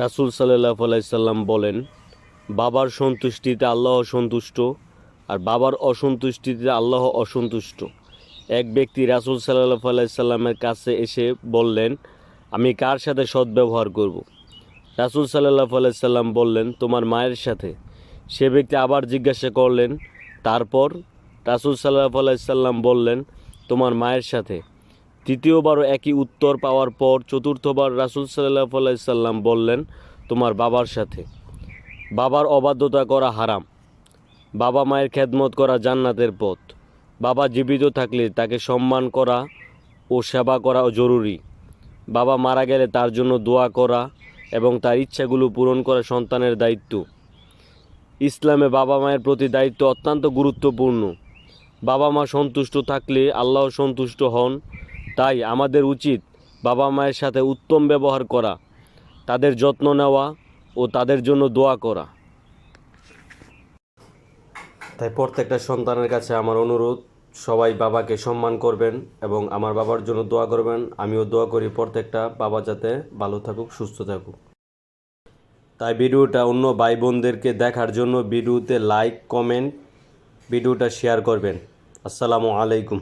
রাসূল সাল্লাল্লাহু আলাইহি সাল্লাম বলেন, বাবার সন্তুষ্টিতে আল্লাহ সন্তুষ্ট, আর বাবার অসন্তুষ্টিতে আল্লাহ অসন্তুষ্ট। এক ব্যক্তি রাসূল সাল্লাল্লাহু আলাইহি সাল্লামের কাছে এসে বললেন, আমি কার সাথে সদ্ব্যবহার করব? রাসূল সাল্লাল্লাহু আলাইহি সাল্লাম বললেন, তোমার মায়ের সাথে। সে ব্যক্তি আবার জিজ্ঞাসা করলেন, তারপর? রাসূল সাল্লাল্লাহু আলাইহি সাল্লাম বললেন, তোমার মায়ের সাথে। তৃতীয়বারও একই উত্তর পাওয়ার পর চতুর্থবার রাসূল সাল্লাল্লাহু আলাইহি সাল্লাম বললেন, তোমার বাবার সাথে। বাবার অবাধ্যতা করা হারাম। বাবা মায়ের খেদমত করা জান্নাতের পথ। বাবা জীবিত থাকলে তাকে সম্মান করা ও সেবা করা জরুরি। বাবা মারা গেলে তার জন্য দোয়া করা এবং তার ইচ্ছাগুলো পূরণ করা সন্তানের দায়িত্ব। ইসলামে বাবা মায়ের প্রতি দায়িত্ব অত্যন্ত গুরুত্বপূর্ণ। বাবা মা সন্তুষ্ট থাকলে আল্লাহ সন্তুষ্ট হন। তাই আমাদের উচিত বাবা মায়ের সাথে উত্তম ব্যবহার করা, তাদের যত্ন নেওয়া ও তাদের জন্য দোয়া করা। তাই প্রত্যেকটা সন্তানের কাছে আমার অনুরোধ, সবাই বাবাকে সম্মান করবেন এবং আমার বাবার জন্য দোয়া করবেন। আমিও দোয়া করি প্রত্যেকটা বাবা যাতে ভালো থাকুক, সুস্থ থাকুক। তাই ভিডিওটা অন্য ভাই বোনদেরকে দেখার জন্য ভিডিওতে লাইক, কমেন্ট, ভিডিওটা শেয়ার করবেন। আসসালামু আলাইকুম।